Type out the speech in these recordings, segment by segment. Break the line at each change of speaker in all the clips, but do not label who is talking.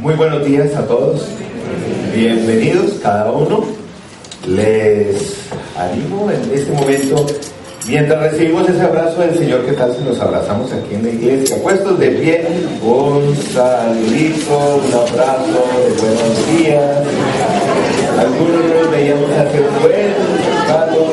Muy buenos días a todos, bienvenidos cada uno. Les animo en este momento, mientras recibimos ese abrazo del Señor, ¿qué tal si nos abrazamos aquí en la iglesia? Puestos de pie, un saludito, un abrazo de buenos días. Algunos no nos veíamos hace un buen rato.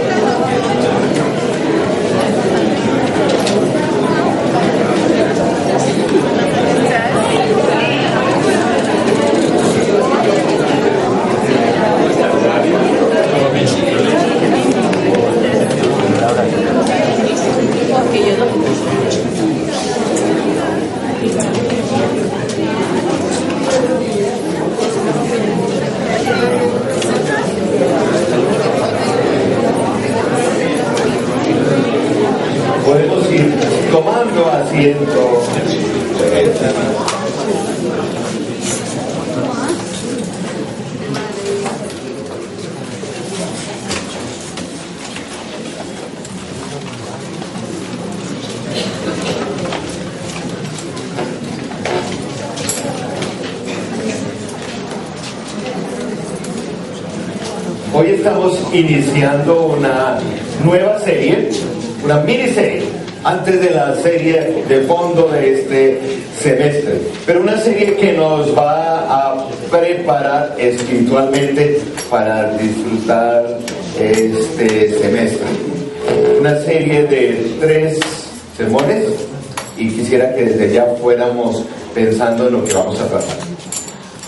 Podemos ir tomando asiento. Hoy estamos iniciando una nueva serie, una miniserie, antes de la serie de fondo de este semestre, pero una serie que nos va a preparar espiritualmente para disfrutar este semestre. Una serie de 3 sermones, y quisiera que desde ya fuéramos pensando en lo que vamos a tratar.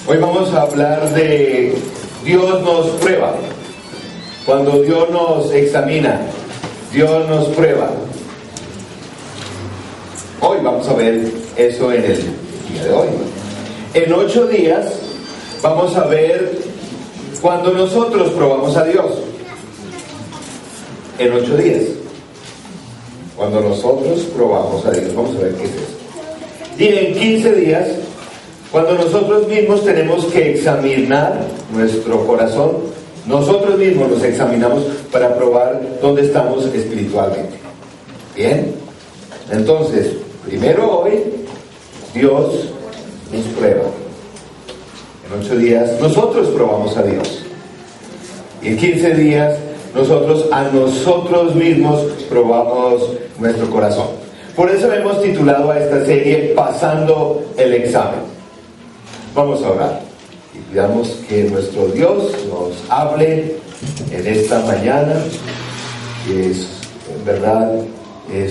Hoy vamos a hablar de Dios nos prueba. Cuando Dios nos examina, Dios nos prueba. Hoy vamos a ver eso en el día de hoy. En 8 días vamos a ver cuando nosotros probamos a Dios. En 8 días. Cuando nosotros probamos a Dios. Vamos a ver qué es eso. Y en 15 días, cuando nosotros mismos tenemos que examinar nuestro corazón, nosotros mismos nos examinamos para probar dónde estamos espiritualmente. Bien, entonces, primero hoy, Dios nos prueba. En 8 días, nosotros probamos a Dios. Y en 15 días, nosotros a nosotros mismos probamos nuestro corazón. Por eso hemos titulado a esta serie Pasando el examen. Vamos a orar. Y pidamos que nuestro Dios nos hable en esta mañana, que en verdad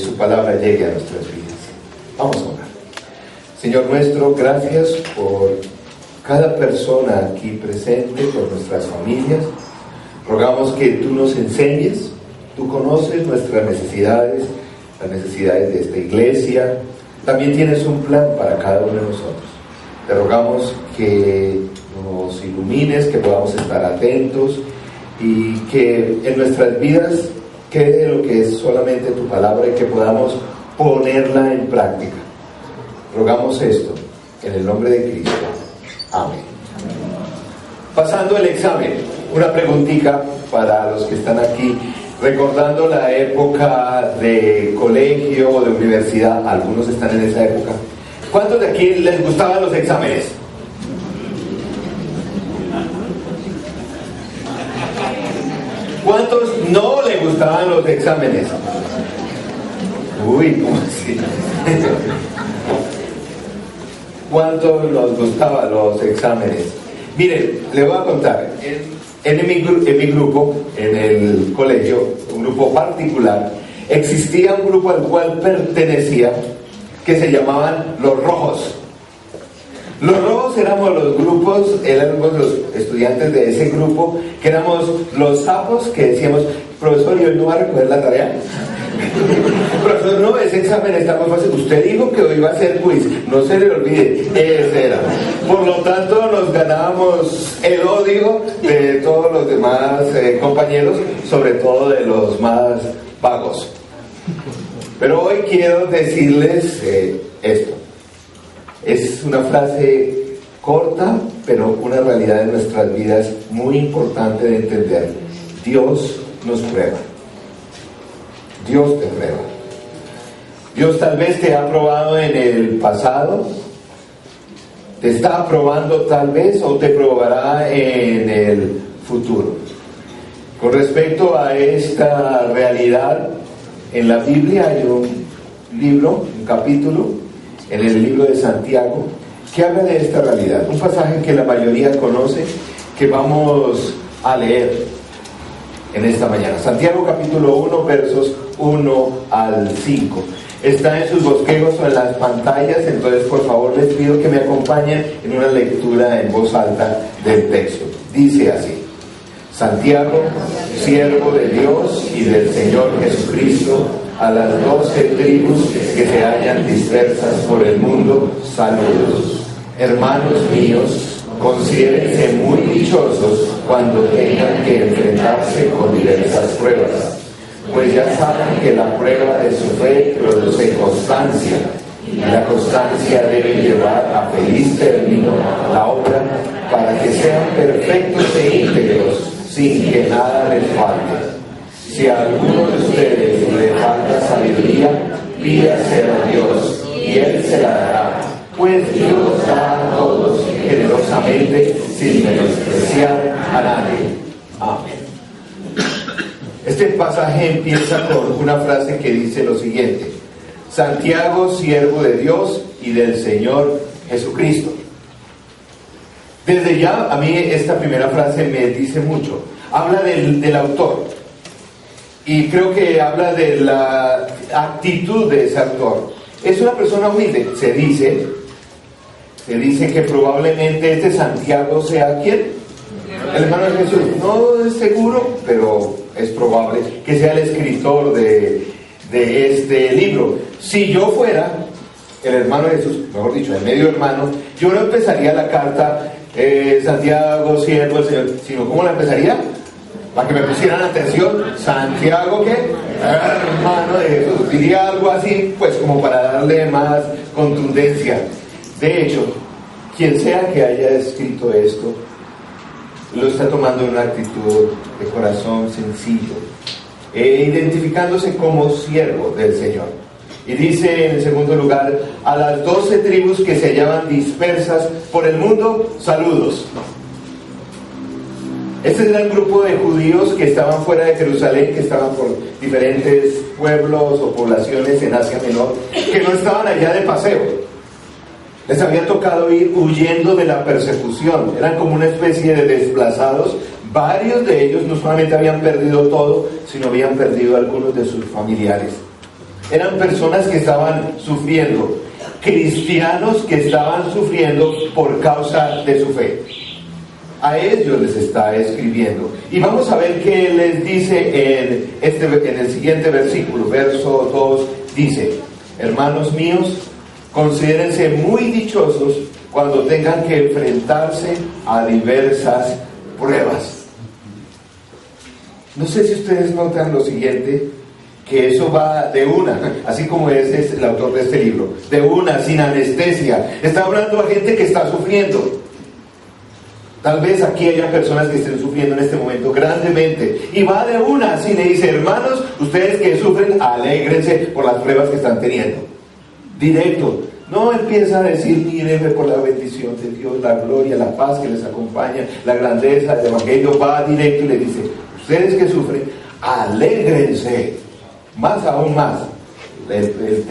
su palabra llegue a nuestras vidas. Vamos a orar. Señor nuestro, gracias por cada persona aquí presente, por nuestras familias. Rogamos que tú nos enseñes. Tú conoces nuestras necesidades, las necesidades de esta iglesia. También tienes un plan para cada uno de nosotros. Te rogamos que nos ilumines, que podamos estar atentos y que en nuestras vidas quede lo que es solamente tu palabra y que podamos ponerla en práctica. Rogamos esto en el nombre de Cristo. Amén. Pasando el examen, una preguntita para los que están aquí, recordando la época de colegio o de universidad. Algunos están en esa época. ¿Cuántos de aquí les gustaban los exámenes? ¿Cuántos no le gustaban los exámenes? Uy, ¿cómo así? ¿Cuántos nos gustaban los exámenes? Miren, les voy a contar. En mi grupo, en el colegio, un grupo particular, existía un grupo al cual pertenecía que se llamaban los rojos. Los rojos éramos los estudiantes de ese grupo, que éramos los sapos que decíamos, profesor, ¿y hoy no va a recoger la tarea? Profesor, no, ese examen está muy fácil. Usted dijo que hoy va a ser quiz, no se le olvide, ese era. Por lo tanto, nos ganábamos el odio de todos los demás compañeros, sobre todo de los más vagos. Pero hoy quiero decirles esto. Es una frase corta, pero una realidad de nuestras vidas muy importante de entender. Dios nos prueba. Dios te prueba. Dios tal vez te ha probado en el pasado, ¿Te está probando tal vez o te probará en el futuro? Con respecto a esta realidad, en la Biblia hay un libro, un capítulo, en el libro de Santiago, que habla de esta realidad. Un pasaje que la mayoría conoce, que vamos a leer en esta mañana. Santiago capítulo 1, versos 1 al 5. Está en sus bosquejos o en las pantallas, entonces por favor les pido que me acompañen en una lectura en voz alta del texto. Dice así: Santiago, siervo de Dios y del Señor Jesucristo, a las 12 tribus que se hallan dispersas por el mundo, saludos. Hermanos míos, considérense muy dichosos cuando tengan que enfrentarse con diversas pruebas, pues ya saben que la prueba de su fe produce constancia, y la constancia debe llevar a feliz término la obra, para que sean perfectos e íntegros, sin que nada les falte. Si a alguno de ustedes le falta sabiduría, pídasela a Dios, y Él se la dará, pues Dios da a todos generosamente, sin menospreciar a nadie. Amén. Este pasaje empieza con una frase que dice lo siguiente: Santiago, siervo de Dios y del Señor Jesucristo. Desde ya, a mí esta primera frase me dice mucho. Habla del autor, y creo que habla de la actitud de ese autor. Es una persona humilde. Se dice que probablemente este Santiago sea ¿quién? El hermano de Jesús. No es seguro, pero es probable que sea el escritor de este libro. Si yo fuera el hermano de Jesús, mejor dicho, el medio hermano, yo no empezaría la carta Santiago, siervo del Señor, sino ¿cómo la empezaría? Para que me pusieran atención. Santiago, ¿qué? Hermano de Jesús. Diría algo así, pues como para darle más contundencia. De hecho, quien sea que haya escrito esto, lo está tomando en una actitud de corazón sencillo, identificándose como siervo del Señor. Y dice en el segundo lugar: a las 12 tribus que se hallaban dispersas por el mundo, saludos. Este era el grupo de judíos que estaban fuera de Jerusalén, que estaban por diferentes pueblos o poblaciones en Asia Menor, que no estaban allá de paseo. Les había tocado ir huyendo de la persecución. Eran como una especie de desplazados. Varios de ellos no solamente habían perdido todo, sino habían perdido a algunos de sus familiares. Eran personas que estaban sufriendo, cristianos que estaban sufriendo por causa de su fe. A ellos les está escribiendo. Y vamos a ver qué les dice en el siguiente versículo, verso 2, dice: hermanos míos, considérense muy dichosos cuando tengan que enfrentarse a diversas pruebas. No sé si ustedes notan lo siguiente, que eso va de una, así como es el autor de este libro, de una, sin anestesia. Está hablando a gente que está sufriendo. Tal vez aquí haya personas que estén sufriendo en este momento grandemente, y va de una, así le dice: hermanos, ustedes que sufren, alégrense por las pruebas que están teniendo. Directo. No empieza a decir: mírenme por la bendición de Dios, la gloria, la paz que les acompaña, la grandeza del Evangelio. Va directo y le dice: ustedes que sufren, alégrense. Más aún más.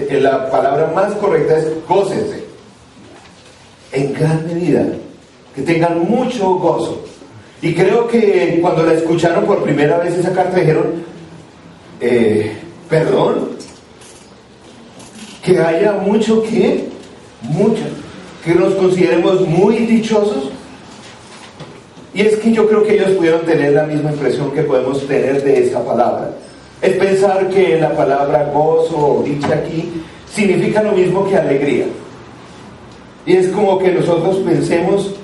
La palabra más correcta es gócense. En gran medida. Que tengan mucho gozo. Y creo que cuando la escucharon por primera vez esa carta dijeron: perdón, que haya mucho que nos consideremos muy dichosos. Y es que yo creo que ellos pudieron tener la misma impresión que podemos tener de esta palabra. Es pensar que la palabra gozo o dicha aquí significa lo mismo que alegría. Y es como que nosotros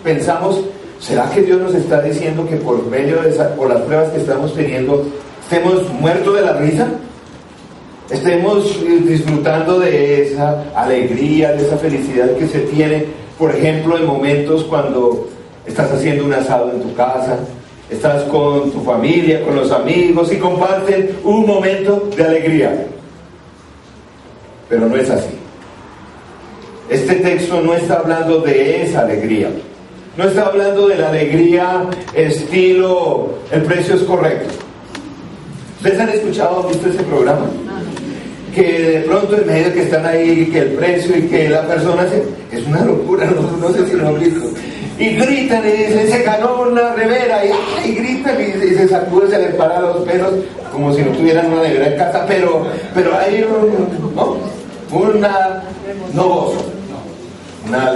pensamos, ¿será que Dios nos está diciendo que por medio de por las pruebas que estamos teniendo, estemos muertos de la risa? Estemos disfrutando de esa alegría, de esa felicidad que se tiene, por ejemplo, en momentos cuando estás haciendo un asado en tu casa, estás con tu familia, con los amigos y comparten un momento de alegría. Pero no es así. este texto no está hablando de esa alegría. No está hablando de la alegría estilo, el precio es correcto. ¿Ustedes han escuchado, han visto ese programa? Que de pronto en medio que están ahí, que el precio y que la persona es una locura, no sé si lo han visto. Y gritan y dicen, se ganó una remera, y gritan y se sacuden, se les paran los pelos, como si no tuvieran una nevera en casa, pero hay no gozo, una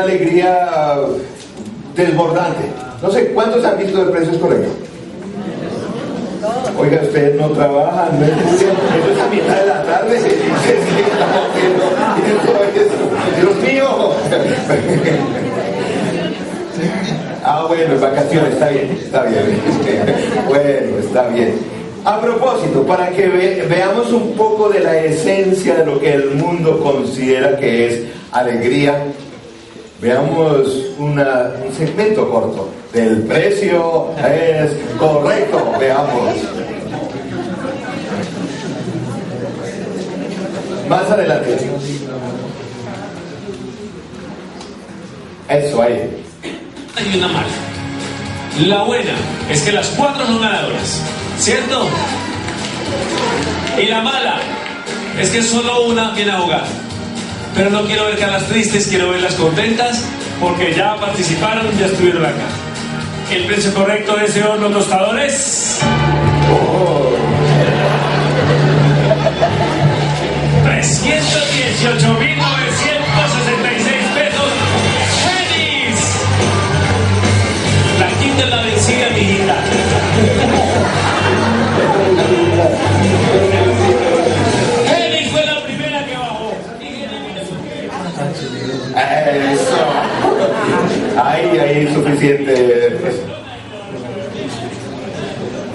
alegría desbordante. No sé, ¿cuántos han visto el precio es correcto? Oiga, ustedes no trabajan, no estudian, eso es a mitad de la tarde. Dios mío. Bueno, en vacaciones, está bien. Bueno, está bien. A propósito, para que veamos un poco de la esencia de lo que el mundo considera que es alegría, veamos un segmento corto del precio es correcto. Veamos. Más adelante. Eso ahí.
Hay una mala. La buena es que las 4 son ganadoras, ¿cierto? Y la mala es que solo una viene a jugar. Pero no quiero ver caras tristes, quiero verlas contentas porque ya participaron, ya estuvieron acá. El precio correcto de ese horno tostador es... 318.966 pesos. ¡Feliz! La quinta es la vencida, mijita. Feliz fue la primera que bajó.
Eso. Ahí suficiente.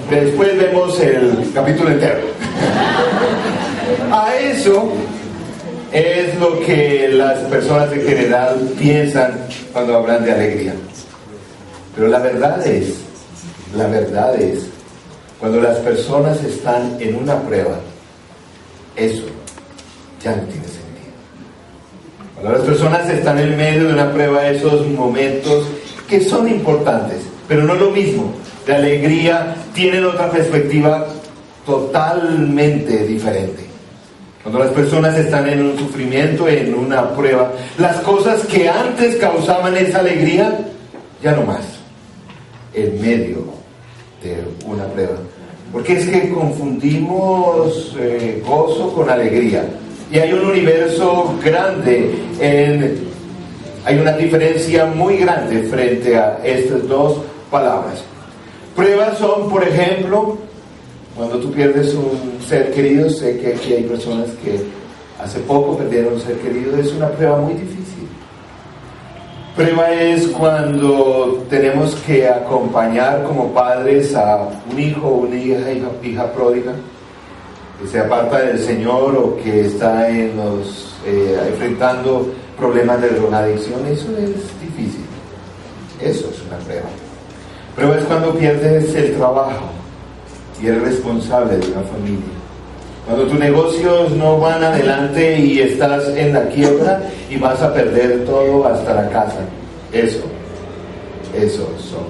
Después vemos el capítulo entero. A eso es lo que las personas en general piensan cuando hablan de alegría. Pero la verdad es, cuando las personas están en una prueba, eso ya no tiene sentido. Cuando las personas están en medio de una prueba, esos momentos que son importantes, pero no lo mismo, de alegría, tienen otra perspectiva totalmente diferente. Cuando las personas están en un sufrimiento, en una prueba, las cosas que antes causaban esa alegría, ya no más, en medio de una prueba. Porque es que confundimos gozo con alegría. Y hay un universo grande, hay una diferencia muy grande frente a estas dos palabras. Pruebas son, por ejemplo, cuando tú pierdes un ser querido. Sé que aquí hay personas que hace poco perdieron un ser querido. Es una prueba muy difícil. Prueba es cuando tenemos que acompañar como padres a un hijo o una hija pródiga que se aparta del Señor o que está enfrentando problemas de drogadicción. Eso es difícil. Eso es una prueba. Prueba es cuando pierdes el trabajo y eres responsable de una familia. Cuando tus negocios no van adelante y estás en la quiebra y vas a perder todo hasta la casa. Eso son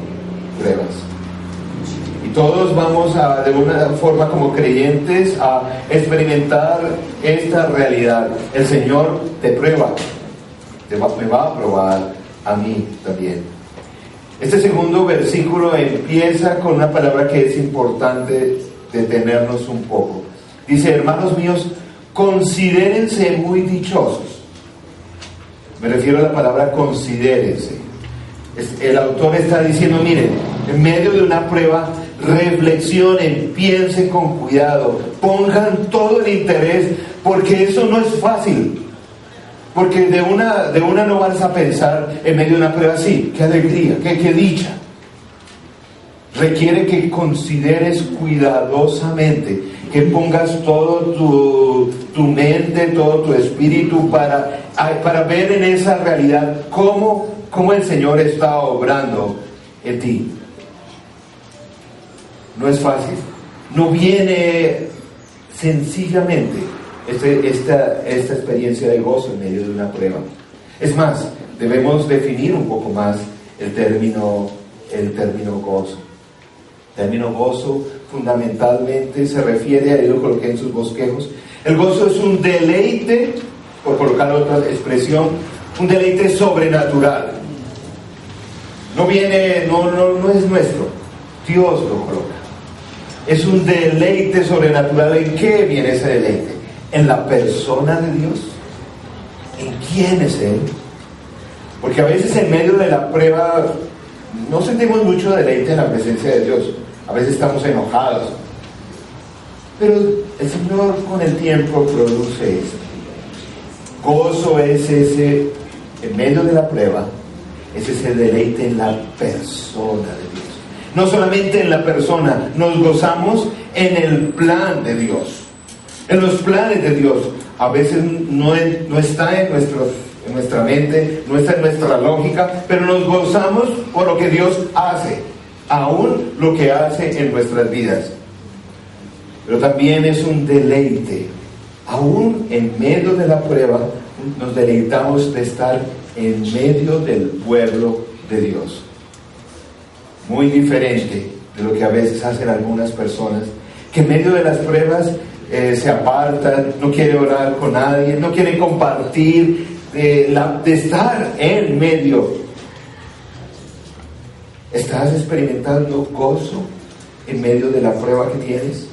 pruebas. Y todos vamos de una forma como creyentes a experimentar esta realidad. El Señor te prueba, me va a probar a mí también. Este segundo versículo empieza con una palabra que es importante detenernos un poco. Dice, hermanos míos, considérense muy dichosos. Me refiero a la palabra considérense. El autor está diciendo, miren, en medio de una prueba, reflexionen, piensen con cuidado, pongan todo el interés, porque eso no es fácil. Porque de una no vas a pensar en medio de una prueba así, qué alegría, qué dicha. Requiere que consideres cuidadosamente, que pongas todo tu mente, todo tu espíritu para ver en esa realidad cómo el Señor está obrando en ti. No es fácil, no viene sencillamente esta experiencia de gozo en medio de una prueba. Es más, debemos definir un poco más el término gozo. El término gozo fundamentalmente se refiere, ahí lo coloqué en sus bosquejos, el gozo es un deleite, por colocar otra expresión, un deleite sobrenatural. No es nuestro, Dios lo coloca. Es un deleite sobrenatural. ¿En qué viene ese deleite? En la persona de Dios. ¿En quién es Él? Porque a veces en medio de la prueba no sentimos mucho deleite en la presencia de Dios. A veces estamos enojados. Pero el Señor con el tiempo produce esto. Gozo es ese, en medio de la prueba, es ese deleite en la persona de Dios. No solamente en la persona, nos gozamos en el plan de Dios. En los planes de Dios. A veces no está en nuestra mente, no está en nuestra lógica, pero nos gozamos por lo que Dios hace, aún lo que hace en nuestras vidas. Pero también es un deleite, aún en medio de la prueba, nos deleitamos de estar en medio del pueblo de Dios. Muy diferente de lo que a veces hacen algunas personas, que en medio de las pruebas se apartan, no quieren orar con nadie, no quieren compartir de estar en medio. ¿Estás experimentando gozo en medio de la prueba que tienes?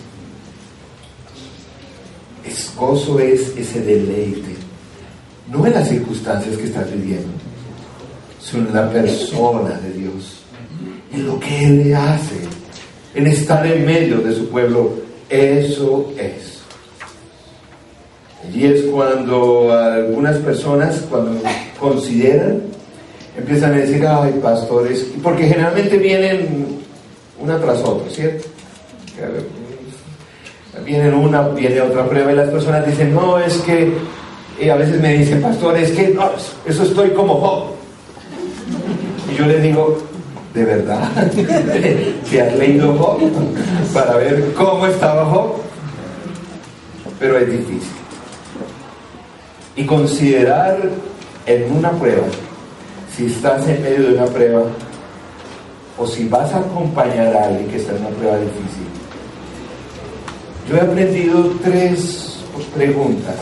Gozo es ese deleite, no en las circunstancias que estás viviendo, sino en la persona de Dios, en lo que Él hace, en estar en medio de su pueblo. Eso es. Y es cuando algunas personas, cuando consideran, empiezan a decir, ay, pastores, porque generalmente vienen una tras otra, ¿cierto? Viene otra prueba y las personas dicen, no, es que, a veces me dicen, pastor, es que, no, eso estoy como Job. Y yo les digo, ¿de verdad? ¿Te has leído Job? Para ver cómo estaba Job. Pero es difícil. Y considerar en una prueba, si estás en medio de una prueba, o si vas a acompañar a alguien que está en una prueba difícil. Yo he aprendido 3 preguntas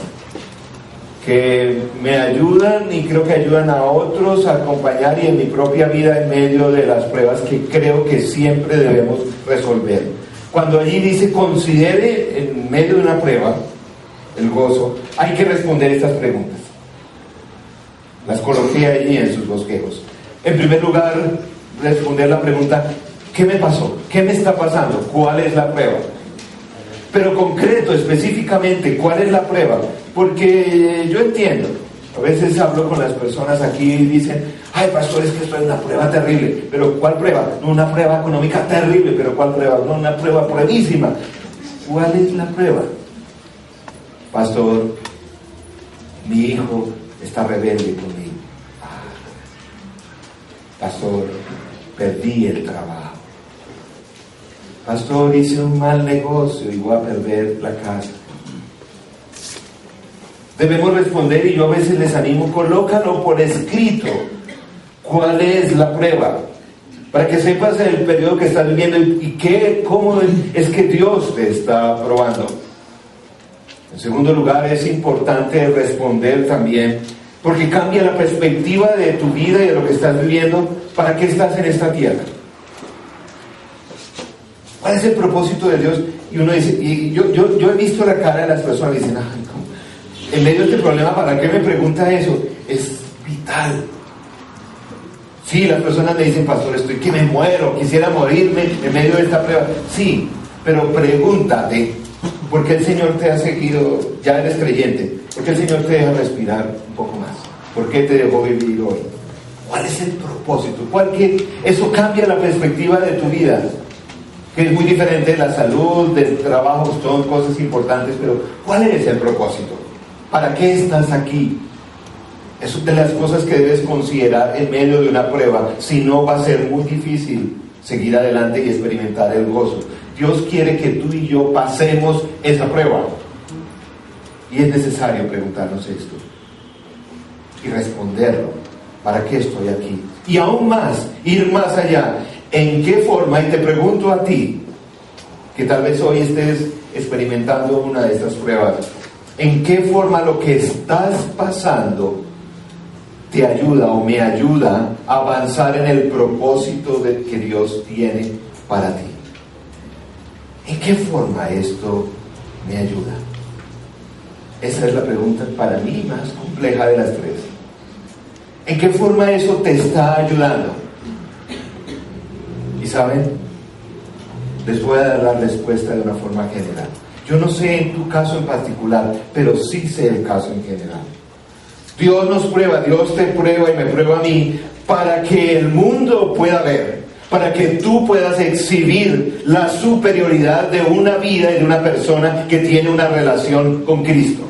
que me ayudan y creo que ayudan a otros a acompañar y en mi propia vida en medio de las pruebas que creo que siempre debemos resolver. Cuando allí dice considere en medio de una prueba el gozo, hay que responder estas preguntas. Las coloqué allí en sus bosquejos. En primer lugar, responder la pregunta, ¿qué me pasó? ¿Qué me está pasando? ¿Cuál es la prueba? Pero concreto, específicamente, ¿cuál es la prueba? Porque yo entiendo, a veces hablo con las personas aquí y dicen, ay, pastor, es que esto es una prueba terrible. ¿Pero cuál prueba? No, una prueba económica terrible. ¿Pero cuál prueba? No, una prueba pruebísima. ¿Cuál es la prueba? Pastor, mi hijo está rebelde conmigo. Pastor, perdí el trabajo. Pastor, hice un mal negocio y voy a perder la casa. Debemos responder, y yo a veces les animo, colócalo por escrito. ¿Cuál es la prueba? Para que sepas el periodo que estás viviendo y cómo es que Dios te está probando. En segundo lugar, es importante responder también, porque cambia la perspectiva de tu vida y de lo que estás viviendo. ¿Para qué estás en esta tierra? ¿Cuál es el propósito de Dios? Y uno dice, y yo he visto la cara de las personas y dicen, ay, ¿cómo? En medio de este problema, ¿para qué me pregunta eso? Es vital. Sí, las personas me dicen, pastor, estoy que me muero, quisiera morirme en medio de esta prueba. Sí, pero pregúntate, ¿por qué el Señor te ha seguido? Ya eres creyente, ¿por qué el Señor te deja respirar un poco más? ¿Por qué te dejó vivir hoy? ¿Cuál es el propósito? Eso cambia la perspectiva de tu vida, que es muy diferente de la salud, del trabajo, son cosas importantes, pero ¿cuál es el propósito? ¿Para qué estás aquí? Eso es de las cosas que debes considerar en medio de una prueba, si no va a ser muy difícil seguir adelante y experimentar el gozo. Dios quiere que tú y yo pasemos esa prueba. Y es necesario preguntarnos esto y responderlo. ¿Para qué estoy aquí? Y aún más, ir más allá. ¿En qué forma? Y te pregunto a ti, que tal vez hoy estés experimentando una de estas pruebas, ¿en qué forma lo que estás pasando te ayuda o me ayuda a avanzar en el propósito que Dios tiene para ti? ¿En qué forma esto me ayuda? Esa es la pregunta para mí más compleja de las tres. ¿En qué forma eso te está ayudando? Y saben, les voy a dar la respuesta de una forma general. Yo no sé en tu caso en particular, pero sí sé el caso en general. Dios nos prueba, Dios te prueba y me prueba a mí para que el mundo pueda ver, para que tú puedas exhibir la superioridad de una vida y de una persona que tiene una relación con Cristo.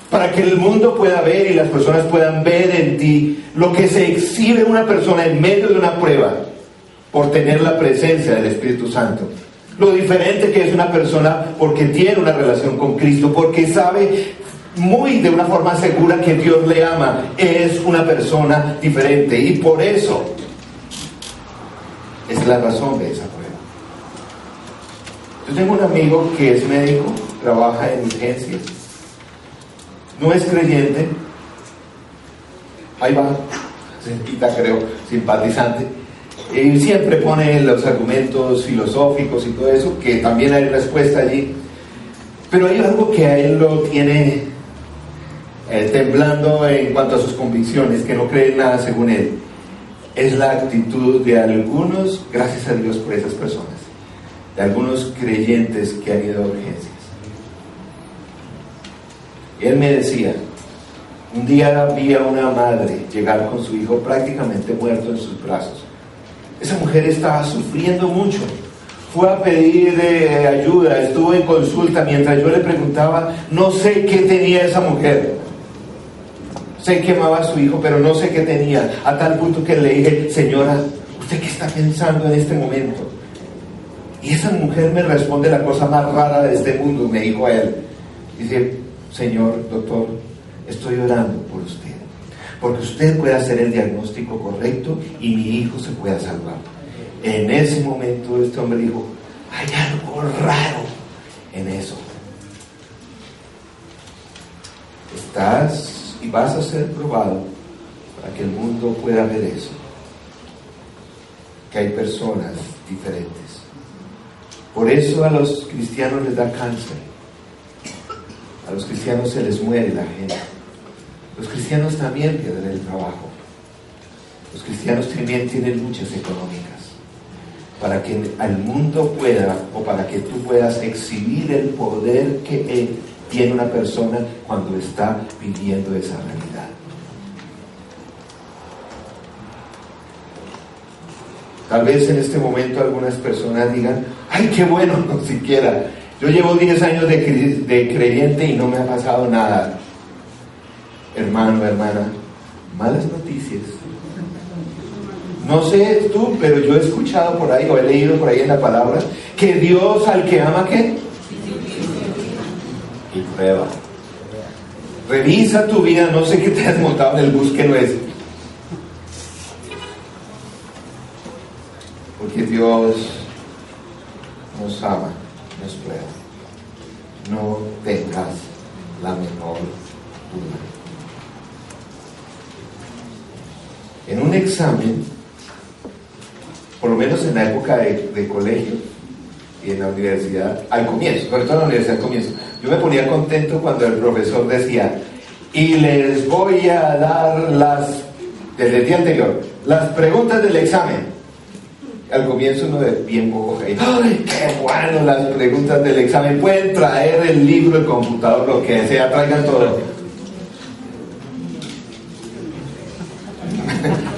Para que el mundo pueda ver y las personas puedan ver en ti lo que se exhibe una persona en medio de una prueba por tener la presencia del Espíritu Santo. Lo diferente que es una persona porque tiene una relación con Cristo, porque sabe muy de una forma segura que Dios le ama, es una persona diferente. Y por eso es la razón de esa prueba. Yo tengo un amigo que es médico, trabaja en urgencias, no es creyente, ahí va, cerquita creo, simpatizante, y siempre pone los argumentos filosóficos y todo eso, que también hay respuesta allí, pero hay algo que a él lo tiene temblando en cuanto a sus convicciones, que no cree nada según él. Es la actitud de algunos, gracias a Dios por esas personas, de algunos creyentes que han ido a urgencias. Y él me decía, un día vi a una madre llegar con su hijo prácticamente muerto en sus brazos. Esa mujer estaba sufriendo mucho, fue a pedir ayuda, estuvo en consulta. Mientras yo le preguntaba, no sé qué tenía esa mujer, sé que amaba a su hijo, pero no sé qué tenía, a tal punto que le dije, señora, ¿usted qué está pensando en este momento? Y esa mujer me responde la cosa más rara de este mundo, me dijo a él, dice, señor doctor, estoy orando por usted, porque usted pueda hacer el diagnóstico correcto y mi hijo se pueda salvar. En ese momento este hombre dijo, hay algo raro en eso. Estás y vas a ser probado para que el mundo pueda ver eso, que hay personas diferentes. Por eso a los cristianos les da cáncer. A los cristianos se les muere la gente. Los cristianos también pierden el trabajo. Los cristianos también tienen luchas económicas. Para que el mundo pueda, o para que tú puedas exhibir el poder que tiene una persona cuando está viviendo esa realidad. Tal vez en este momento algunas personas digan, ¡ay, qué bueno! No siquiera. Yo llevo 10 años de creyente y no me ha pasado nada. Hermano, hermana, malas noticias. No sé tú, pero yo he escuchado por ahí, o he leído por ahí en la palabra, que Dios al que ama, ¿qué? Y prueba. Revisa tu vida, no sé qué te has montado en el bus que no es. Porque Dios nos ama. Nos prueba. No tengas la menor duda. En un examen, por lo menos en la época de colegio y en la universidad, al comienzo, sobre todo en la universidad al comienzo, yo me ponía contento cuando el profesor decía, y les voy a dar desde el día anterior, las preguntas del examen. Al comienzo uno de bien bojo, ¡ay, qué bueno las preguntas del examen! Pueden traer el libro, el computador, lo que sea, traigan todo.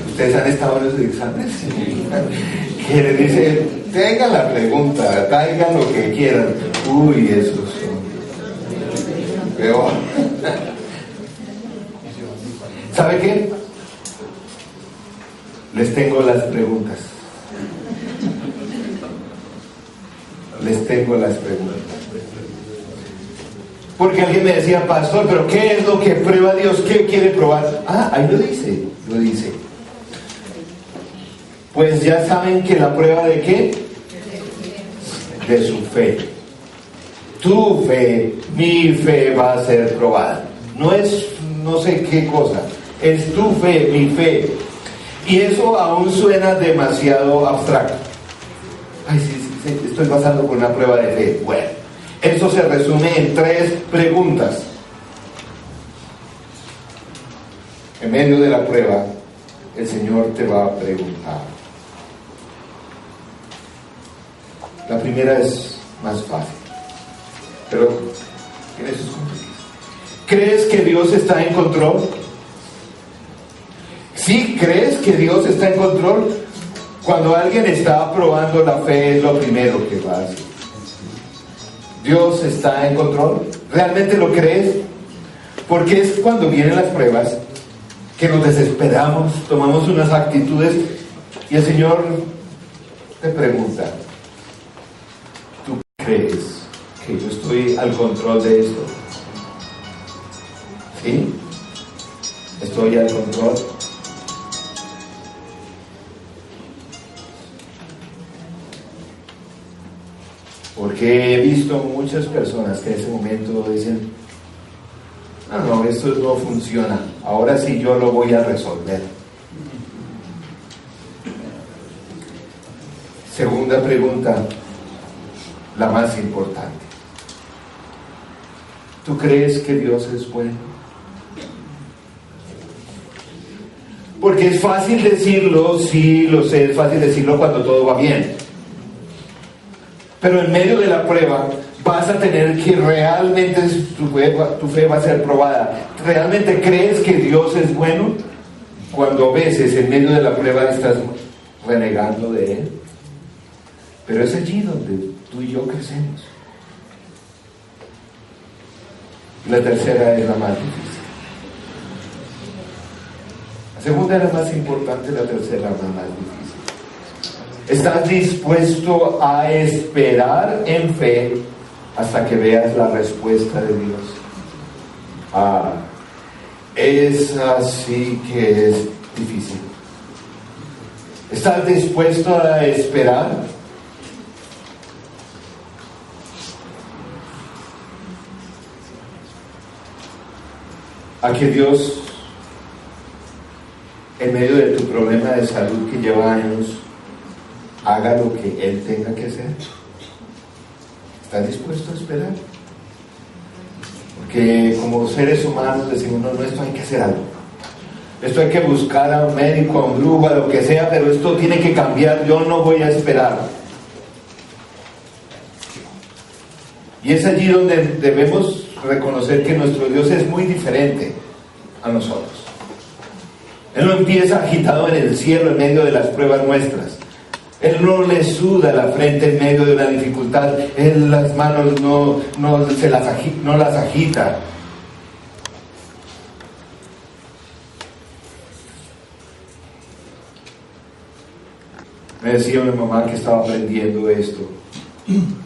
¿Ustedes han estado en esos exámenes? Que le dice, tengan la pregunta, traigan lo que quieran. Uy, esos son peor. ¿Sabe qué? Les tengo las preguntas. Les tengo las preguntas. Porque alguien me decía, pastor, pero ¿qué es lo que prueba Dios? ¿Qué quiere probar? Ah, ahí lo dice, lo dice. Pues ya saben que la prueba de qué? De su fe. Tu fe, mi fe va a ser probada. No es no sé qué cosa, es tu fe, mi fe. Y eso aún suena demasiado abstracto. Ay, sí, estoy pasando por una prueba de fe. Bueno, eso se resume en 3 preguntas. En medio de la prueba, el Señor te va a preguntar. La primera es más fácil, pero tiene sus complicaciones. ¿Crees que Dios está en control? ¿Sí crees que Dios está en control? Cuando alguien está probando la fe, es lo primero que va a hacer. ¿Dios está en control? ¿Realmente lo crees? Porque es cuando vienen las pruebas que nos desesperamos, tomamos unas actitudes y el Señor te pregunta, ¿tú crees que yo estoy al control de esto? ¿Sí? ¿Estoy al control? Porque he visto muchas personas que en ese momento dicen, no, esto no funciona, ahora sí yo lo voy a resolver. Segunda pregunta, la más importante. ¿Tú crees que Dios es bueno? Porque es fácil decirlo, sí, lo sé, es fácil decirlo cuando todo va bien. Pero en medio de la prueba vas a tener que realmente tu fe va a ser probada. ¿Realmente crees que Dios es bueno? Cuando a veces en medio de la prueba estás renegando de Él. Pero es allí donde tú y yo crecemos. La tercera es la más difícil. La segunda es la más importante, la tercera es la más difícil. ¿Estás dispuesto a esperar en fe hasta que veas la respuesta de Dios? Es así que es difícil. ¿Estás dispuesto a esperar? A que Dios, en medio de tu problema de salud que lleva años, haga lo que Él tenga que hacer. ¿Estás dispuesto a esperar? Porque como seres humanos decimos, no, esto hay que hacer algo. Esto hay que buscar a un médico, a un brujo, a lo que sea, pero esto tiene que cambiar, yo no voy a esperar. Y es allí donde debemos reconocer que nuestro Dios es muy diferente a nosotros. Él no empieza agitado en el cielo en medio de las pruebas nuestras. Él no le suda la frente en medio de una dificultad. Él las manos no las agita. Me decía una mamá que estaba aprendiendo esto.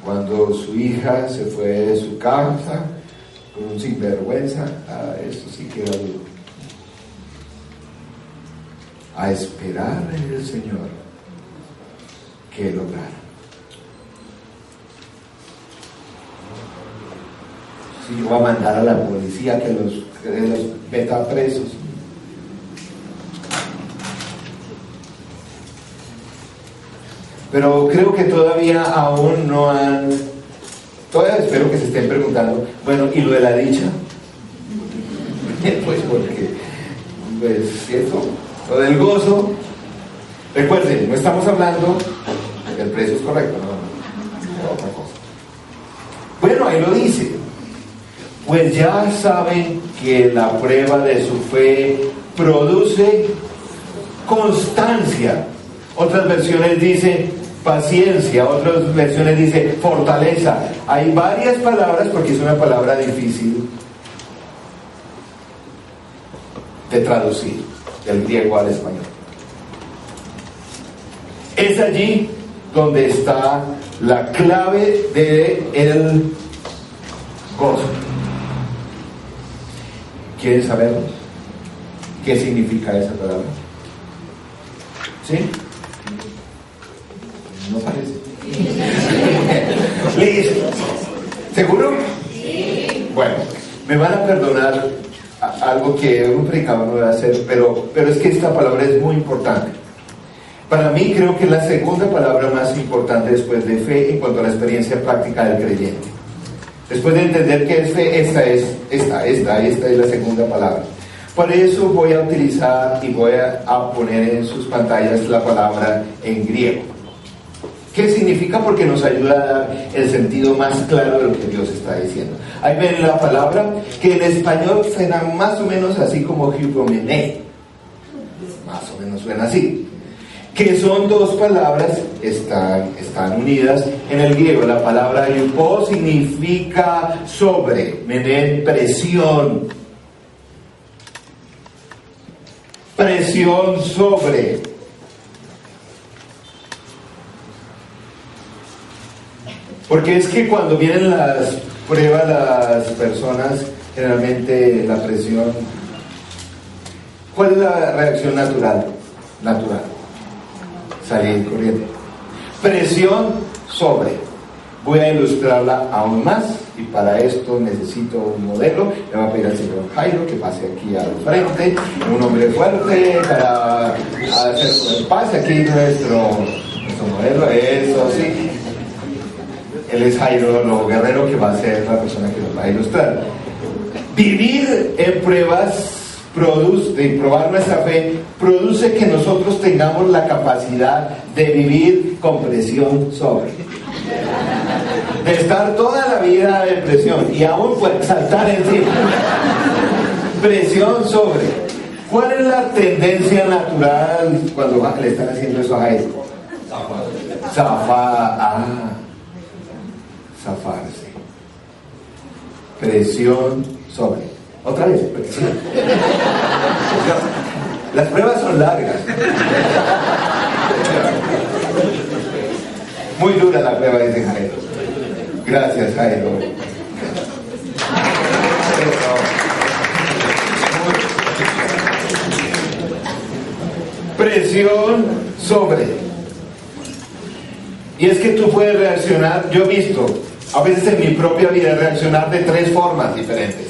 Cuando su hija se fue de su casa con un sinvergüenza, esto sí que era duro. A esperar en el Señor que lograr. Si yo voy a mandar a la policía que los meta presos. Pero creo que todavía aún no han, todavía espero que se estén preguntando, bueno, ¿y lo de la dicha? Pues porque, pues, ¿cierto? Lo del gozo, recuerden, no estamos hablando del precio es correcto, no, otra cosa. Bueno, ahí lo dice, pues ya saben que la prueba de su fe produce constancia. Otras versiones dicen paciencia, otras versiones dicen fortaleza. Hay varias palabras porque es una palabra difícil de traducir del griego al español. Es allí donde está la clave del gozo. ¿Quieren saberlo? ¿Qué significa esa palabra? ¿Sí? No parece. ¿Listo? ¿Seguro? Sí. Bueno, me van a perdonar algo que un predicador no debe hacer, pero es que esta palabra es muy importante. Para mí creo que es la segunda palabra más importante después de fe en cuanto a la experiencia práctica del creyente. Después de entender qué es fe, esta es la segunda palabra. Por eso voy a utilizar y voy a poner en sus pantallas la palabra en griego. ¿Qué significa? Porque nos ayuda a dar el sentido más claro de lo que Dios está diciendo. Ahí ven la palabra que en español suena más o menos así como hypomené. Más o menos suena así. Que son dos palabras, están unidas en el griego. La palabra hypo significa sobre, mené, presión. Presión sobre. Porque es que cuando vienen las pruebas, las personas, generalmente la presión, ¿cuál es la reacción natural? Salir corriendo. Presión sobre. Voy a ilustrarla aún más y para esto necesito un modelo. Le voy a pedir al señor Jairo que pase aquí al frente, un hombre fuerte para hacer el pase. Aquí nuestro modelo, eso sí. Él es Jairo Lo Guerrero, que va a ser la persona que nos va a ilustrar. Vivir en pruebas y probar nuestra fe produce que nosotros tengamos la capacidad de vivir con presión sobre, de estar toda la vida en presión y aún saltar encima. Presión sobre. ¿Cuál es la tendencia natural cuando le están haciendo eso a Jairo? Zafarse. Presión sobre. Otra vez, presión. Las pruebas son largas. Muy dura la prueba, dice Jairo. Gracias, Jairo. Presión sobre. Y es que tú puedes reaccionar, yo he visto a veces en mi propia vida reaccionar de tres formas diferentes.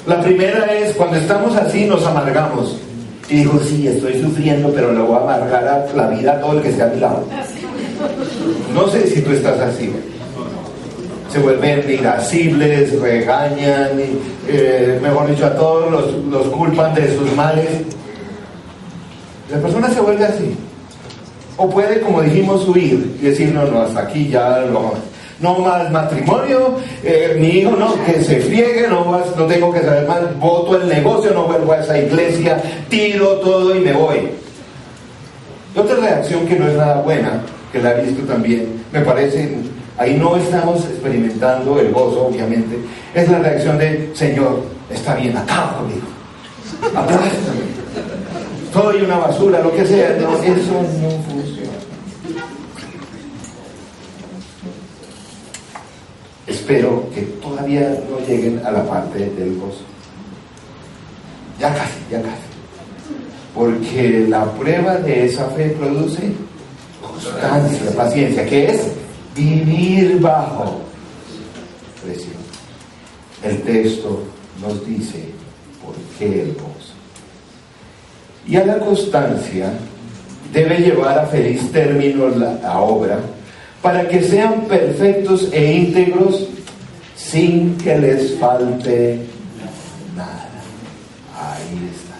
La primera es cuando estamos así nos amargamos y digo, sí, estoy sufriendo, pero le voy a amargar a la vida a todo el que esté a mi lado. No sé si tú estás así. Se vuelven irascibles, regañan, mejor dicho, a todos los culpan de sus males. La persona se vuelve así. O puede, como dijimos, huir y decir, no, hasta aquí ya no más matrimonio, mi hijo no, que se friegue, no tengo que saber más, voto el negocio, no vuelvo a esa iglesia, tiro todo y me voy. Y otra reacción que no es nada buena, que la he visto también, me parece, ahí no estamos experimentando el gozo, obviamente, es la reacción de, Señor, está bien, acá conmigo, aplástame, soy una basura, lo que sea. No, eso no funciona. Espero que todavía no lleguen a la parte del gozo. Ya casi. Porque la prueba de esa fe produce constancia, paciencia, que es vivir bajo presión. El texto nos dice por qué el gozo. Y a la constancia debe llevar a feliz término la obra, para que sean perfectos e íntegros sin que les falte nada. Ahí está.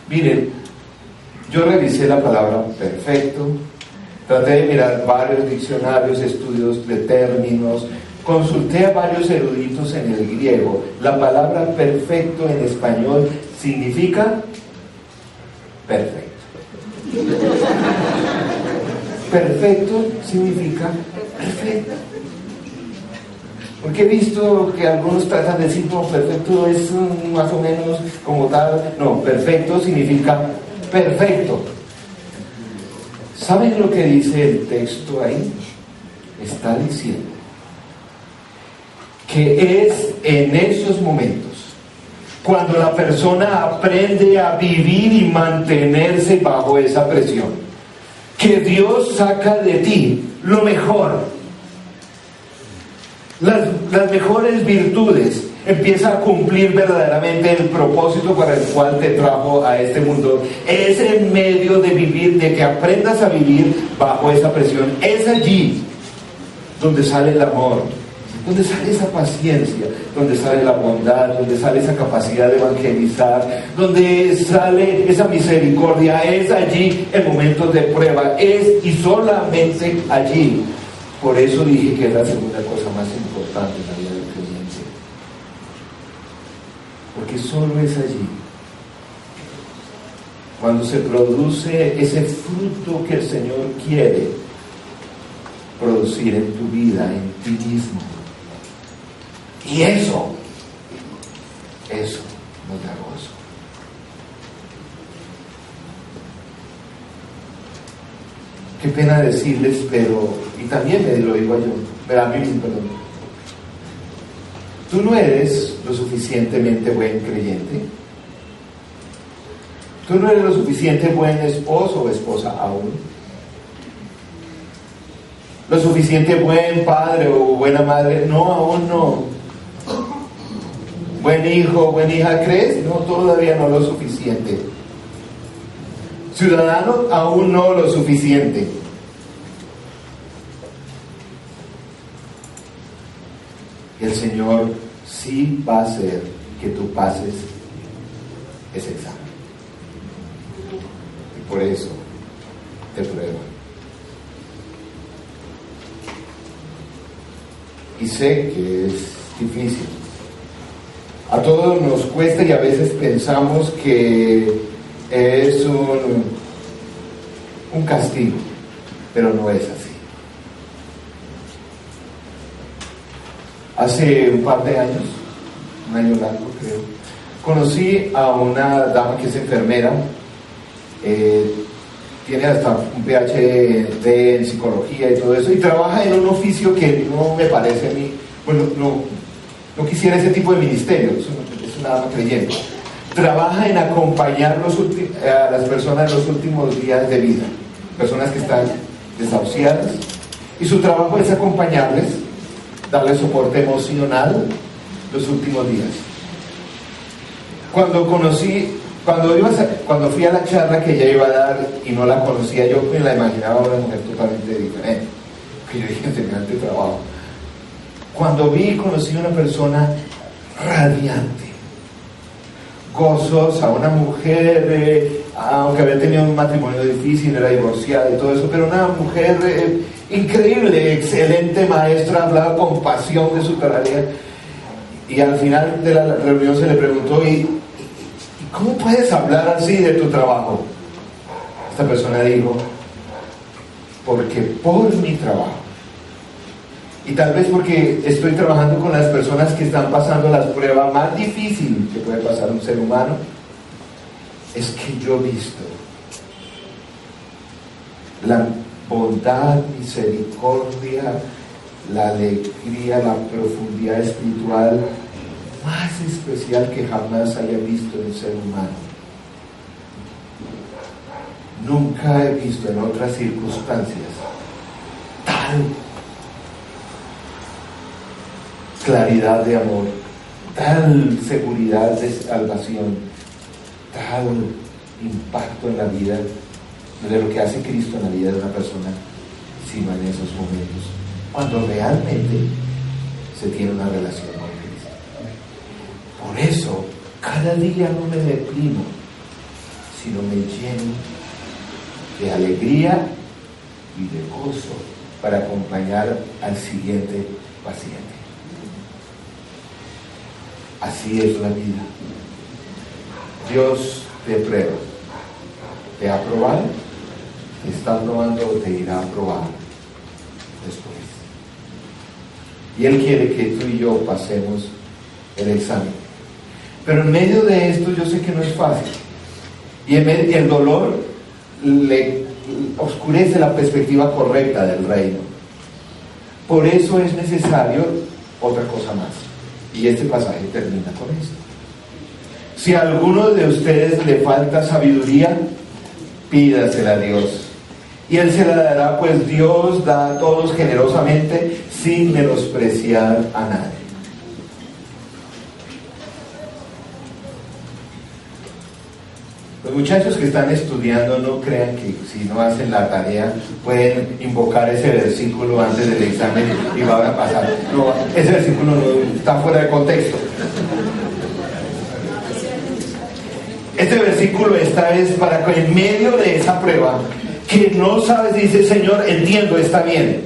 Miren, yo revisé la palabra perfecto, traté de mirar varios diccionarios, estudios de términos, consulté a varios eruditos en el griego. La palabra perfecto en español significa perfecto. Perfecto significa perfecto. Porque he visto que algunos tratan de decir, no, perfecto es más o menos como tal. No, perfecto significa perfecto. ¿Saben lo que dice el texto ahí? Está diciendo que es en esos momentos cuando la persona aprende a vivir y mantenerse bajo esa presión. Que Dios saca de ti lo mejor, las mejores virtudes. Empieza a cumplir verdaderamente el propósito para el cual te trajo a este mundo. Es en medio de vivir, de que aprendas a vivir bajo esa presión. Es allí donde sale el amor, donde sale esa paciencia, donde sale la bondad, donde sale esa capacidad de evangelizar, donde sale esa misericordia. Es allí en momentos de prueba, es y solamente allí. Por eso dije que es la segunda cosa más importante en la vida del creyente. Porque solo es allí cuando se produce ese fruto que el Señor quiere producir en tu vida, en ti mismo. Y eso nos da gozo. Qué pena decirles, pero, y también me lo digo yo, pero a mí mismo, perdón. Tú no eres lo suficientemente buen creyente. Tú no eres lo suficiente buen esposo o esposa aún. Lo suficiente buen padre o buena madre. No, aún no. Buen hijo, buena hija, ¿crees? No, todavía no lo suficiente. Ciudadano, aún no lo suficiente. El Señor sí va a hacer que tú pases ese examen. Y por eso te prueba. Y sé que es difícil. A todos nos cuesta y a veces pensamos que es un castigo, pero no es así. Hace un par de años, un año largo creo, conocí a una dama que es enfermera, tiene hasta un PhD en psicología y todo eso, y trabaja en un oficio que no me parece a mí, bueno, no quisiera ese tipo de ministerio, es una dama creyente. Trabaja en acompañar a las personas en los últimos días de vida, personas que están desahuciadas, y su trabajo es acompañarles, darle soporte emocional los últimos días. Cuando fui a la charla que ella iba a dar y no la conocía, yo me la imaginaba una mujer totalmente diferente, que yo dije, semejante trabajo. Cuando vi y conocí a una persona radiante, gozosa, una mujer, aunque había tenido un matrimonio difícil, era divorciada y todo eso, pero una mujer increíble, excelente maestra, hablaba con pasión de su tarea. Y al final de la reunión se le preguntó, ¿y cómo puedes hablar así de tu trabajo? Esta persona dijo, porque por mi trabajo, y tal vez porque estoy trabajando con las personas que están pasando las pruebas más difíciles que puede pasar un ser humano, es que yo he visto la bondad, misericordia, la alegría, la profundidad espiritual más especial que jamás haya visto en un ser humano. Nunca he visto en otras circunstancias tal claridad de amor, tal seguridad de salvación, tal impacto en la vida de lo que hace Cristo en la vida de una persona encima en esos momentos, cuando realmente se tiene una relación con Cristo. Por eso, cada día no me deprimo, sino me lleno de alegría y de gozo para acompañar al siguiente paciente. Así es la vida. Dios te prueba, te ha probado, te está probando o te irá a probar después. Y Él quiere que tú y yo pasemos el examen. Pero en medio de esto yo sé que no es fácil. Y el dolor le oscurece la perspectiva correcta del reino. Por eso es necesario otra cosa más. Y este pasaje termina con esto. Si a alguno de ustedes le falta sabiduría, pídasela a Dios. Y Él se la dará, pues Dios da a todos generosamente, sin menospreciar a nadie. Los muchachos que están estudiando no crean que si no hacen la tarea pueden invocar ese versículo antes del examen y van a pasar. No, ese versículo no, está fuera de contexto. Este versículo esta es para que en medio de esa prueba que no sabes, dice: Señor, entiendo, está bien,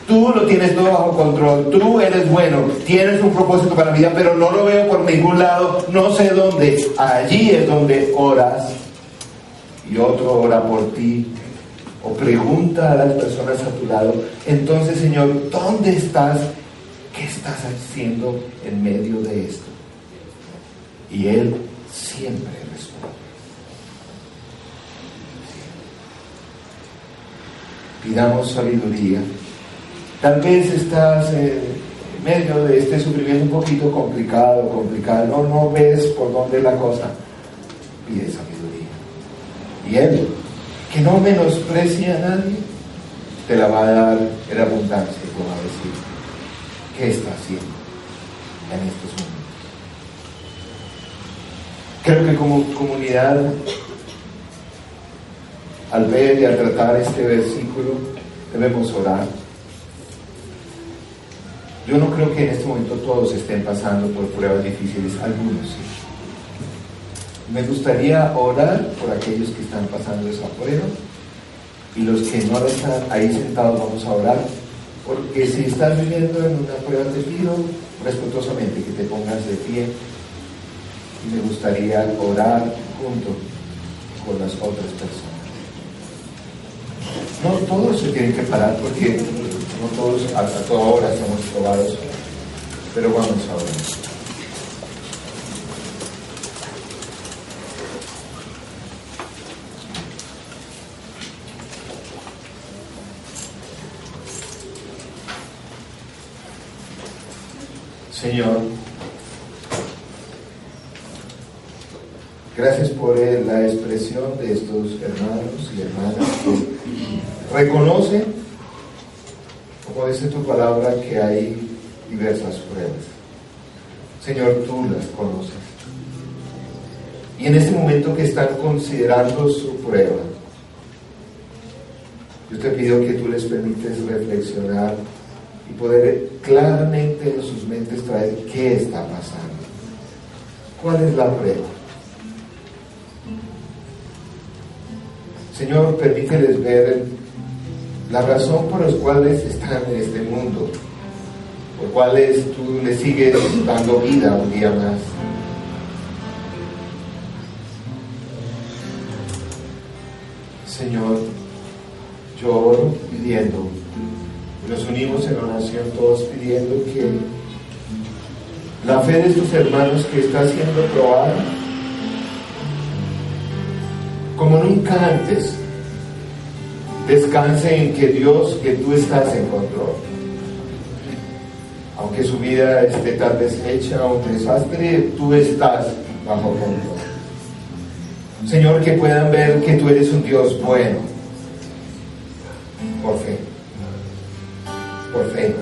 tú lo tienes todo bajo control, tú eres bueno, tienes un propósito para la vida, pero no lo veo por ningún lado, no sé dónde. Allí es donde oras y otro ora por ti, o pregunta a las personas a tu lado: entonces, Señor, ¿dónde estás? ¿Qué estás haciendo en medio de esto? Y Él siempre responde. Pidamos sabiduría. Tal vez estás en medio de este sufrimiento un poquito complicado, no ves por dónde la cosa. Pide sabiduría. Y Él, que no menosprecia a nadie, te la va a dar en abundancia y te va a decir qué está haciendo en estos momentos. Creo que como comunidad, al ver y al tratar este versículo, debemos orar. Yo no creo que en este momento todos estén pasando por pruebas difíciles, algunos sí. Me gustaría orar por aquellos que están pasando esa prueba, y los que no están ahí sentados, vamos a orar, porque si estás viviendo en una prueba, te pido respetuosamente que te pongas de pie, y me gustaría orar junto con las otras personas. No todos se tienen que parar, porque no todos a toda hora estamos probados, pero vamos a orar. Señor, gracias por la expresión de estos hermanos y hermanas que reconocen, como dice tu palabra, que hay diversas pruebas. Señor, tú las conoces. Y en este momento que están considerando su prueba, yo te pido que tú les permites reflexionar y poder claramente en sus mentes traer qué está pasando. ¿Cuál es la prueba? Señor, permíteles ver la razón por las cuales están en este mundo, por cuales tú les sigues dando vida un día más. Señor, yo oro pidiendo, nos unimos en oración todos pidiendo que la fe de estos hermanos que está siendo probada como nunca antes descanse en que Dios, que tú estás en control. Aunque su vida esté tal vez hecha un desastre, tú estás bajo control. Señor, que puedan ver que tú eres un Dios bueno, por fe. Por fe.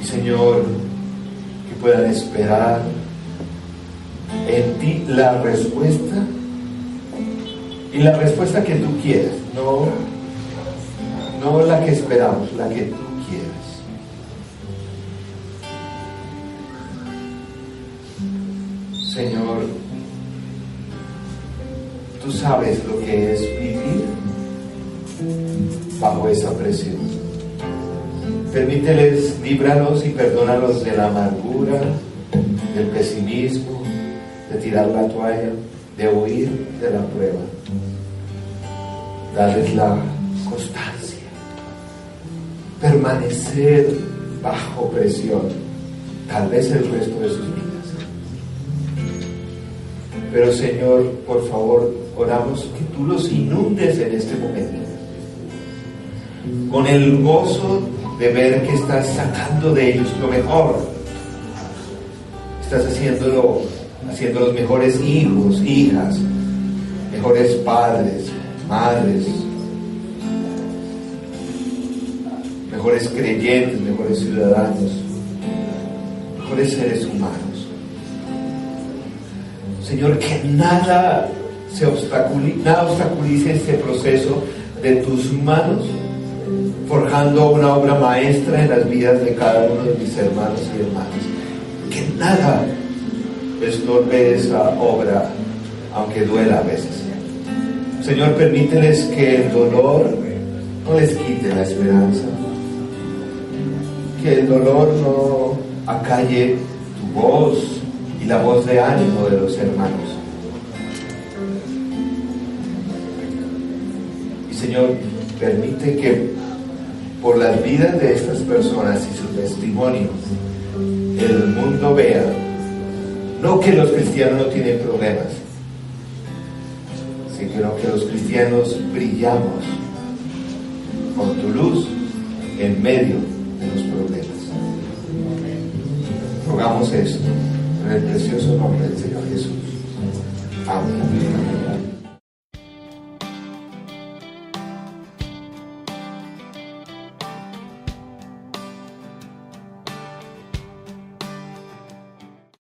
Y Señor, que puedan esperar en ti la respuesta, y la respuesta que tú quieras, no la que esperamos, la que tú quieras. Señor, tú sabes lo que es vivir bajo esa presión. Permíteles, líbralos y perdónalos de la amargura, del pesimismo, de tirar la toalla, de huir de la prueba. Darles la constancia, permanecer bajo presión, tal vez el resto de sus vidas. Pero Señor, por favor, oramos que tú los inundes en este momento con el gozo de ver que estás sacando de ellos lo mejor. Estás haciendo los mejores hijos, hijas, mejores padres, madres, mejores creyentes, mejores ciudadanos, mejores seres humanos. Señor, que nada obstaculice este proceso de tus manos, forjando una obra maestra en las vidas de cada uno de mis hermanos y hermanas. Que nada estorbe esa obra, aunque duela a veces. Señor, permíteles que el dolor no les quite la esperanza, que el dolor no acalle tu voz y la voz de ánimo de los hermanos. Y Señor, permite que por las vidas de estas personas y su testimonio, el mundo vea, no que los cristianos no tienen problemas, sino que los cristianos brillamos con tu luz en medio de los problemas. Rogamos esto en el precioso nombre del Señor Jesús. Amén.